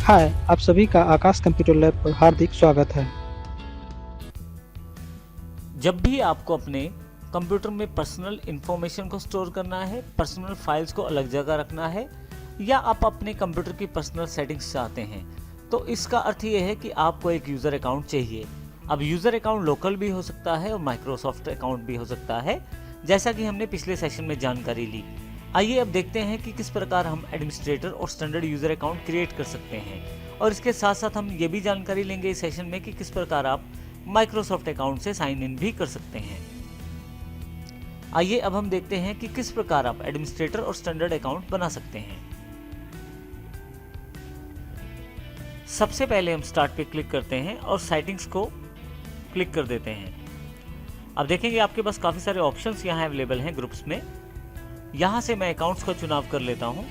हाय, आप सभी का आकाश कंप्यूटर लैब पर हार्दिक स्वागत है। जब भी आपको अपने कंप्यूटर में पर्सनल इंफॉर्मेशन को स्टोर करना है, पर्सनल फाइल्स को अलग जगह रखना है, या आप अपने कंप्यूटर की पर्सनल सेटिंग्स चाहते हैं, तो इसका अर्थ ये है कि आपको एक यूज़र अकाउंट चाहिए। अब यूज़र अकाउंट लोकल भी हो सकता है और माइक्रोसॉफ्ट अकाउंट भी हो सकता है, जैसा कि हमने पिछले सेशन में जानकारी ली। आइए अब देखते हैं कि किस प्रकार हम एडमिनिस्ट्रेटर और स्टैंडर्ड यूज़र अकाउंट क्रिएट कर सकते हैं, और इसके साथ साथ हम ये भी जानकारी लेंगे इस सेशन में कि किस प्रकार आप माइक्रोसॉफ्ट अकाउंट से साइन इन भी कर सकते हैं। आइए अब हम देखते हैं कि किस प्रकार आप एडमिनिस्ट्रेटर और स्टैंडर्ड अकाउंट बना सकते हैं। सबसे पहले हम स्टार्ट पे क्लिक करते हैं और सेटिंग्स को क्लिक कर देते हैं। अब देखेंगे आपके पास काफ़ी सारे ऑप्शंस यहाँ अवेलेबल हैं ग्रुप्स में। यहाँ से मैं अकाउंट्स का चुनाव कर लेता हूँ।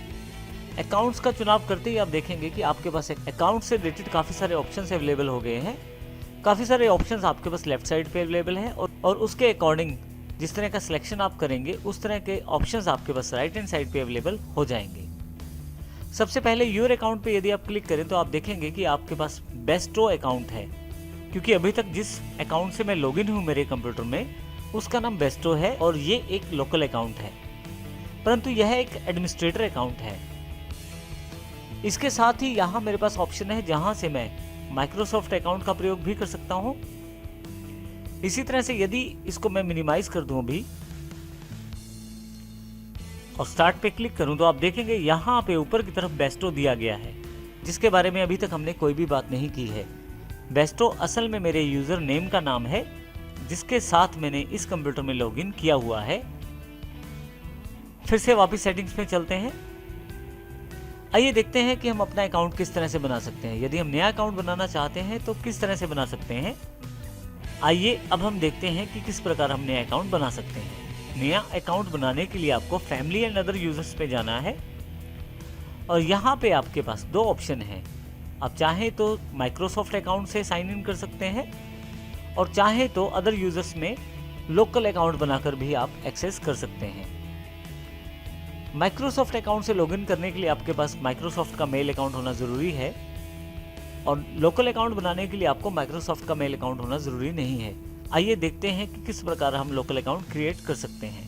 अकाउंट्स का चुनाव करते ही आप देखेंगे कि आपके पास अकाउंट से रिलेटेड काफ़ी सारे ऑप्शंस अवेलेबल हो गए हैं। काफ़ी सारे ऑप्शंस आपके पास लेफ्ट साइड पे अवेलेबल हैं और उसके अकॉर्डिंग जिस तरह का सिलेक्शन आप करेंगे उस तरह के ऑप्शंस आपके पास राइट हैंड साइड पे अवेलेबल हो जाएंगे। सबसे पहले योर अकाउंट पे यदि आप क्लिक करें तो आप देखेंगे कि आपके पास बेस्टो अकाउंट है, क्योंकि अभी तक जिस अकाउंट से मैं लॉगिन हूँ मेरे कंप्यूटर में उसका नाम बेस्टो है और ये एक लोकल अकाउंट है, परंतु यह एक एडमिनिस्ट्रेटर अकाउंट है। इसके साथ ही यहाँ मेरे पास ऑप्शन है जहाँ से मैं माइक्रोसॉफ्ट अकाउंट का प्रयोग भी कर सकता हूँ। इसी तरह से यदि इसको मैं मिनिमाइज कर दूं अभी और स्टार्ट पे क्लिक करूं तो आप देखेंगे यहाँ पे ऊपर की तरफ बेस्टो दिया गया है, जिसके बारे में अभी तक हमने कोई भी बात नहीं की है। बेस्टो असल में मेरे यूजर नेम का नाम है जिसके साथ मैंने इस कंप्यूटर में लॉगिन किया हुआ है। फिर से वापस सेटिंग्स में चलते हैं। आइए देखते हैं कि हम अपना अकाउंट किस तरह से बना सकते हैं। यदि हम नया अकाउंट बनाना चाहते हैं तो किस तरह से बना सकते हैं। आइए अब हम देखते हैं कि किस प्रकार हम नया अकाउंट बना सकते हैं। नया अकाउंट बनाने के लिए आपको फैमिली एंड अदर यूजर्स पे जाना है और यहाँ पे आपके पास दो ऑप्शन हैं। आप चाहें तो माइक्रोसॉफ्ट अकाउंट से साइन इन कर सकते हैं और चाहें तो अदर यूजर्स में लोकल अकाउंट बनाकर भी आप एक्सेस कर सकते हैं। माइक्रोसॉफ्ट अकाउंट से लॉगिन करने के लिए आपके पास माइक्रोसॉफ्ट का मेल अकाउंट होना ज़रूरी है और लोकल अकाउंट बनाने के लिए आपको माइक्रोसॉफ्ट का मेल अकाउंट होना ज़रूरी नहीं है। आइए देखते हैं कि किस प्रकार हम लोकल अकाउंट क्रिएट कर सकते हैं।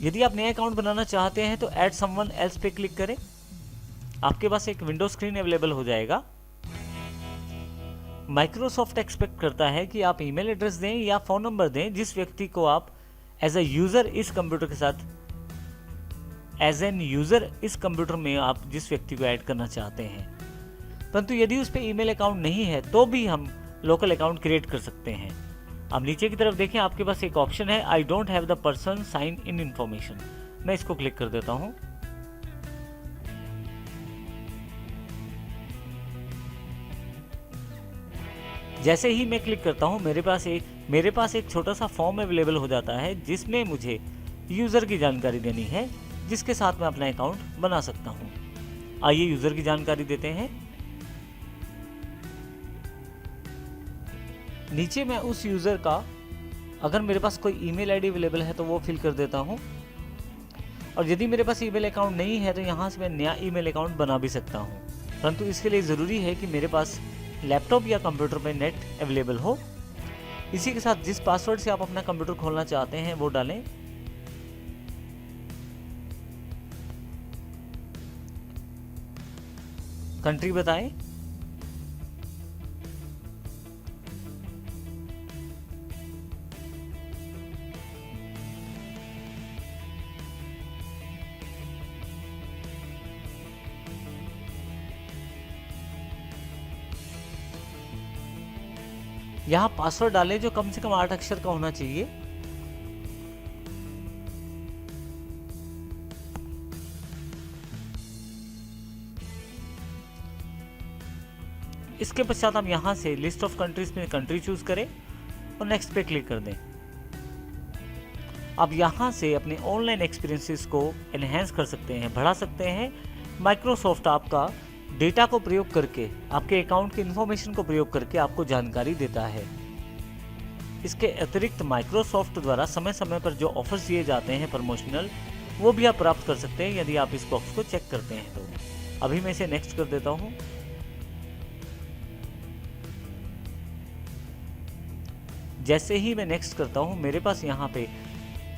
यदि आप नया अकाउंट बनाना चाहते हैं तो ऐड समवन एल्स पे क्लिक करें। आपके पास एक विंडो स्क्रीन अवेलेबल हो जाएगा। माइक्रोसॉफ्ट एक्सपेक्ट करता है कि आप ईमेल एड्रेस दें या फ़ोन नंबर दें जिस व्यक्ति को आप एज ए यूज़र इस कंप्यूटर के साथ एज एन यूज़र इस कंप्यूटर में आप जिस व्यक्ति को ऐड करना चाहते हैं। परंतु यदि उस पर ईमेल अकाउंट नहीं है तो भी हम लोकल अकाउंट क्रिएट कर सकते हैं। अब नीचे की तरफ देखें, आपके पास एक ऑप्शन है I don't have the person sign in information. मैं इसको क्लिक कर देता हूं। जैसे ही मैं क्लिक करता हूं मेरे पास एक छोटा सा फॉर्म अवेलेबल हो जाता है जिसमें मुझे यूज़र की जानकारी देनी है जिसके साथ मैं अपना अकाउंट बना सकता हूं। आइए यूज़र की जानकारी देते हैं। नीचे मैं उस यूज़र का अगर मेरे पास कोई ईमेल आईडी अवेलेबल है तो वो फिल कर देता हूं, और यदि मेरे पास ईमेल अकाउंट नहीं है तो यहाँ से मैं नया ईमेल अकाउंट बना भी सकता हूं। परंतु इसके लिए ज़रूरी है कि मेरे पास लैपटॉप या कंप्यूटर में नेट अवेलेबल हो। इसी के साथ जिस पासवर्ड से आप अपना कंप्यूटर खोलना चाहते हैं वो डालें। कंट्री बताएं। यहाँ पासवर्ड डालें जो कम से कम 8 अक्षर का होना चाहिए। इसके पश्चात हम यहाँ से लिस्ट ऑफ कंट्रीज में कंट्री चूज करें और नेक्स्ट पे क्लिक कर दें। अब यहाँ से अपने ऑनलाइन एक्सपीरियंसेस को एनहेंस कर सकते हैं, बढ़ा सकते हैं। माइक्रोसॉफ्ट आपका डेटा को प्रयोग करके, आपके अकाउंट की इंफॉर्मेशन को प्रयोग करके आपको जानकारी देता है। इसके अतिरिक्त माइक्रोसॉफ्ट द्वारा समय समय पर जो ऑफर्स दिए जाते हैं प्रमोशनल, वो भी आप प्राप्त कर सकते हैं यदि आप इस बॉक्स को चेक करते हैं तो। अभी मैं इसे नेक्स्ट कर देता हूँ। जैसे ही मैं नेक्स्ट करता हूँ मेरे पास यहाँ पे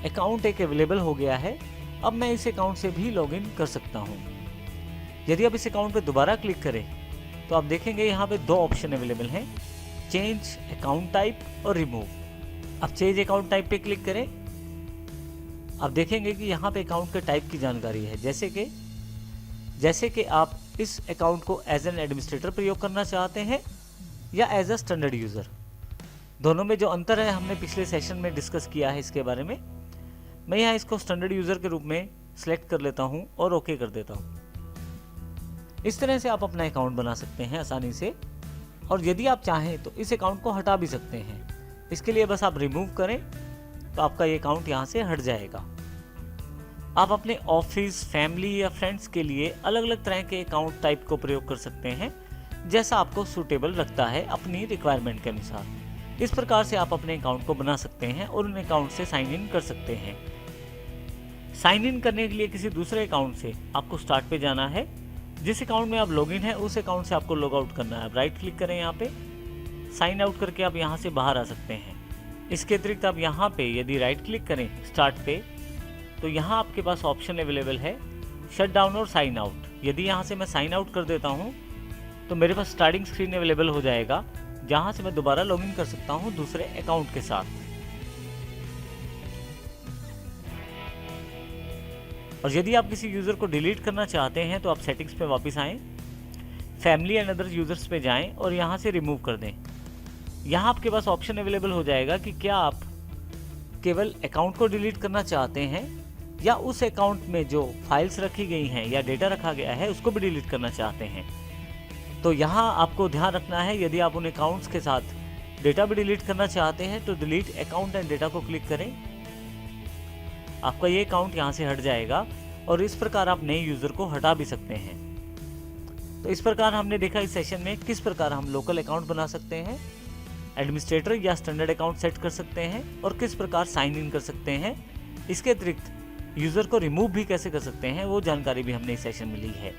अकाउंट एक अवेलेबल हो गया है। अब मैं इस अकाउंट से भी लॉगिन कर सकता हूँ। यदि आप इस अकाउंट पे दोबारा क्लिक करें तो आप देखेंगे यहाँ पे दो ऑप्शन अवेलेबल हैं, चेंज अकाउंट टाइप और रिमूव। अब चेंज अकाउंट टाइप पे क्लिक करें। आप देखेंगे कि यहाँ पे अकाउंट के टाइप की जानकारी है, जैसे कि आप इस अकाउंट को एज एन एडमिनिस्ट्रेटर प्रयोग करना चाहते हैं या एज अ स्टैंडर्ड यूज़र। दोनों में जो अंतर है हमने पिछले सेशन में डिस्कस किया है इसके बारे में। मैं यहाँ इसको स्टैंडर्ड यूज़र के रूप में सिलेक्ट कर लेता हूँ और ओके कर देता हूँ। इस तरह से आप अपना अकाउंट बना सकते हैं आसानी से, और यदि आप चाहें तो इस अकाउंट को हटा भी सकते हैं। इसके लिए बस आप रिमूव करें तो आपका ये अकाउंट यहाँ से हट जाएगा। आप अपने ऑफिस, फैमिली या फ्रेंड्स के लिए अलग अलग तरह के अकाउंट टाइप को प्रयोग कर सकते हैं, जैसा आपको सूटेबल लगता है अपनी रिक्वायरमेंट के अनुसार। इस प्रकार से आप अपने अकाउंट को बना सकते हैं और उन अकाउंट से साइन इन कर सकते हैं। साइन इन करने के लिए किसी दूसरे अकाउंट से आपको स्टार्ट पे जाना है। जिस अकाउंट में आप लॉगिन है उस अकाउंट से आपको लॉग आउट करना है। आप राइट क्लिक करें यहाँ पे, साइन आउट करके आप यहाँ से बाहर आ सकते हैं। इसके अतिरिक्त आप यहाँ पे यदि राइट क्लिक करें स्टार्ट पे, तो यहाँ आपके पास ऑप्शन अवेलेबल है शट डाउन और साइन आउट। यदि यहाँ से मैं साइन आउट कर देता हूँ तो मेरे पास स्टार्टिंग स्क्रीन अवेलेबल हो जाएगा, जहाँ से मैं दोबारा लॉगिन कर सकता हूँ दूसरे अकाउंट के साथ। और यदि आप किसी यूज़र को डिलीट करना चाहते हैं तो आप सेटिंग्स पे वापस आएँ, फैमिली एंड अदर यूज़र्स पे जाएं और यहाँ से रिमूव कर दें। यहाँ आपके पास ऑप्शन अवेलेबल हो जाएगा कि क्या आप केवल अकाउंट को डिलीट करना चाहते हैं या उस अकाउंट में जो फाइल्स रखी गई हैं या डेटा रखा गया है उसको भी डिलीट करना चाहते हैं। तो यहाँ आपको ध्यान रखना है, यदि आप उन अकाउंट्स के साथ डेटा भी डिलीट करना चाहते हैं तो डिलीट अकाउंट एंड डेटा को क्लिक करें। आपका ये अकाउंट यहाँ से हट जाएगा और इस प्रकार आप नए यूज़र को हटा भी सकते हैं। तो इस प्रकार हमने देखा इस सेशन में किस प्रकार हम लोकल अकाउंट बना सकते हैं, एडमिनिस्ट्रेटर या स्टैंडर्ड अकाउंट सेट कर सकते हैं और किस प्रकार साइन इन कर सकते हैं। इसके अतिरिक्त यूज़र को रिमूव भी कैसे कर सकते हैं वो जानकारी भी हमने इस सेशन में ली है।